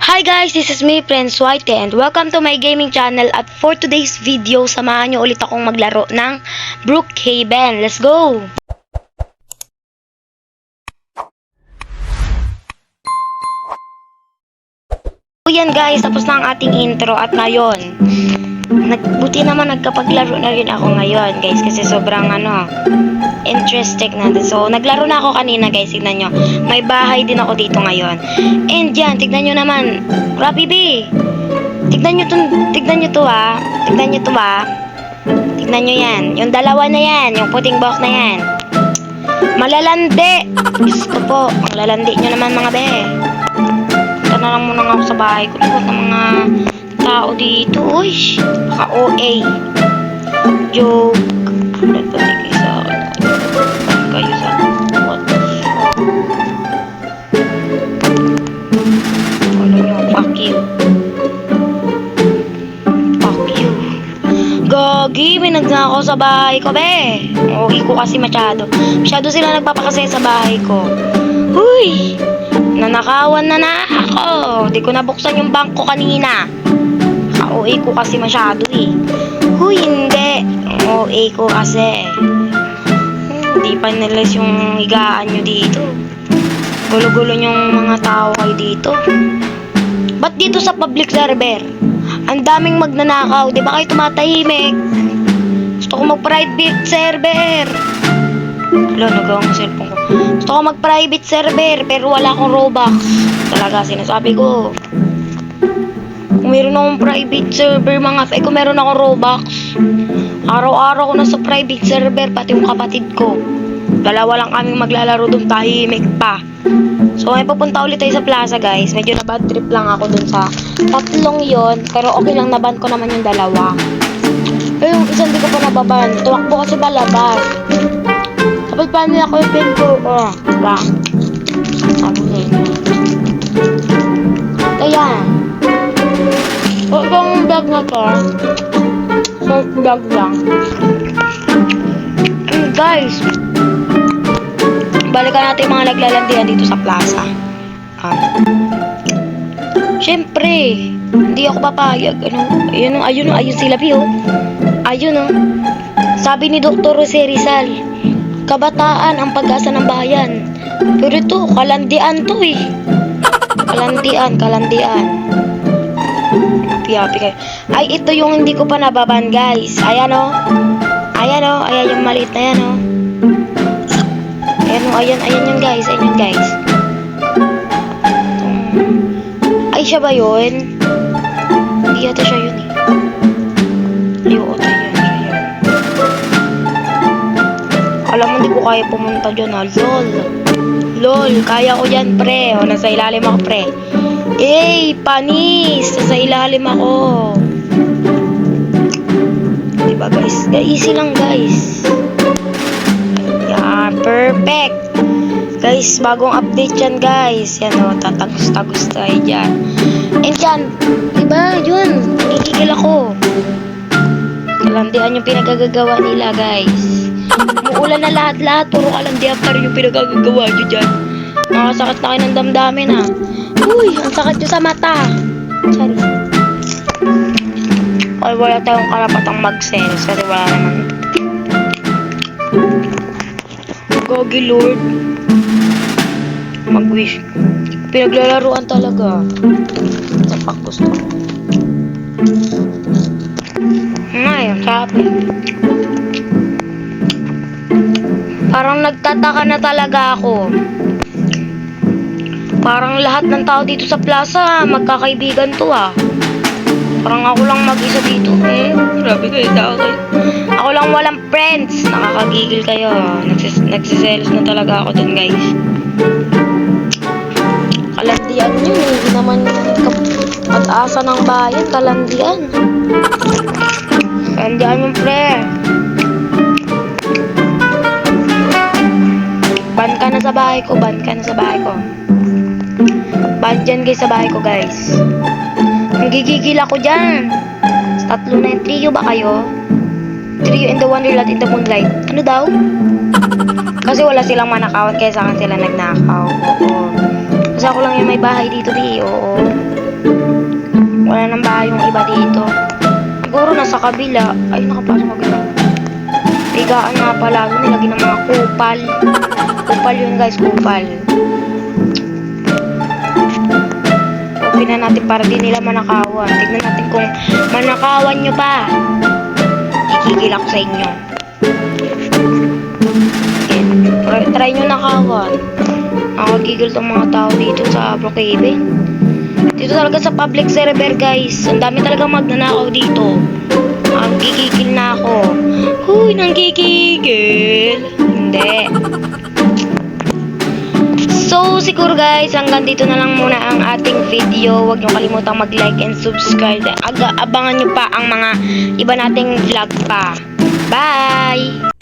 Hi guys, this is me, Prince White, and welcome to my gaming channel. At for today's video, samahan nyo ulit akong maglaro ng Brookhaven. Let's go! So yan guys, tapos na ang ating intro at ngayon, buti naman nagkapaglaro na rin ako ngayon guys kasi sobrang interesting natin. So naglaro na ako kanina guys, tignan nyo. May bahay din ako dito ngayon. And yan, tignan nyo naman. Rapi B! Tignan nyo to ah. Tignan nyo yan. Yung dalawa na yan, yung puting box na yan. Malalandi! Gusto po, ang lalandi nyo naman mga be. Punta na lang muna ako sa bahay ko. Likod ng mga tao dito. Uy, baka OA. Joke. Nagpatigay sa akin. Kayo sa what? Ano nyo? Fuck you. Fuck you. Gagi, may nagnakaw sa bahay ko, be. Okay ko kasi masyado. Masyado sila nagpapakasaya sa bahay ko. Uy! Nanakawan na ako. Di ko nabuksan yung bangko kanina. OA ko kasi masyado eh. Huy, hindi. OA ko kasi. Hindi pa nilis yung higaan nyo dito. Gulo-gulo yung mga tao kayo dito. Ba't dito sa public server? Ang daming magnanakaw. Di ba kayo tumatahimik? Gusto ko mag-private server. Wala, nagawang cellphone ko. Gusto ko mag-private server pero wala akong Robux. Talaga, sinasabi ko. Kung meron akong private server mga kung meron akong Robux, araw-araw ko na sa private server, pati yung kapatid ko. Dalawa lang kaming maglalaro doon, tahimik pa. So may pupunta ulit tayo sa plaza guys. Medyo na bad trip lang ako dun sa tatlong yon, pero okay lang, naban ko naman yung dalawa. Pero yung isa hindi ko pa nababan, tumakbo kasi palabas. Kapag paano ako yung pin ko, ba? Sabi niya. Kaya o, itong vlog na to, short vlog lang. And guys, balikan natin yung mga naglalandian dito sa plaza. Siyempre, hindi ako papayag. Ayun sila, Pio. Ayun, sabi ni Dr. Jose Rizal, kabataan ang pag-asa ng bayan. Pero ito, kalandian to eh. Kalandian. Happy kayo. Ay, ito yung hindi ko pa nababan, guys. Ayan Ayan yung maliit na yan, Ayan yun, guys. Ay, siya ba yun? Hindi yata siya yun, eh. Ayoko, siya yun. Alam mo, hindi ko kaya pumunta dyan, Lol, kaya ko yan, pre. Nasa ilalim ako, pre. Panis! Sa ilalim ako. Diba guys? Easy lang guys. Yan, perfect. Guys, bagong update yan guys. Yan tatagos-tagos tayo dyan. And yan, diba yun? Nagigigil ako. Kalandian yung pinagagagawa nila guys. Umuulan na lahat-lahat. Puro kalandian pa rin yung pinagagagawa nyo dyan. Nakasakit na kayo ng damdamin Uy, ang sakit nyo sa mata. Sorry. Ay, wala tayong karapatang mag-sense kasi wala naman. Gogi Lord. Mag-wish. Pinaglalaruan talaga. Tapak gusto. Ay, sabi. Parang nagtataka na talaga ako. Parang lahat ng tao dito sa plaza, magkakaibigan to Parang ako lang mag-isa dito Grabe kayo tao kayo. Ako lang walang friends. Nakakagigil kayo. Nagsiselos na talaga ako dun guys. Kalandian yun Hindi naman pag-asa ng bayan. Kalandian yung pre. Ban ka na sa bahay ko. Ban dyan guys sa bahay ko guys. Nagigigil ako dyan. Tatlo na yung trio ba kayo? Trio in the Wonderland in the Moonlight. Ano daw? Kasi wala silang manakawan kaya sa akin sila nagnakaw. Oo. Kasi ako lang yung may bahay dito, oo. ba dito? Siguro nasa kabila. Ay, nakapasok agad. Bigaan nga pala. Nilagyan ng mga kupal. Kupal yun guys, kupal. Open na natin para di nila manakawan. Tignan natin kung manakawan nyo pa. Ikigil ako sa inyo. Try nyo nakawan. Nakagigil tong mga tao dito sa Brookhaven. Dito talaga sa public server guys. Ang dami talaga magnanakaw dito. Nanggigigil na ako. Huy, nanggigigil. Hindi. So, siguro guys, hanggang dito na lang muna ang ating video. Huwag nyo kalimutang mag-like and subscribe. Abangan nyo pa ang mga iba nating vlog pa. Bye!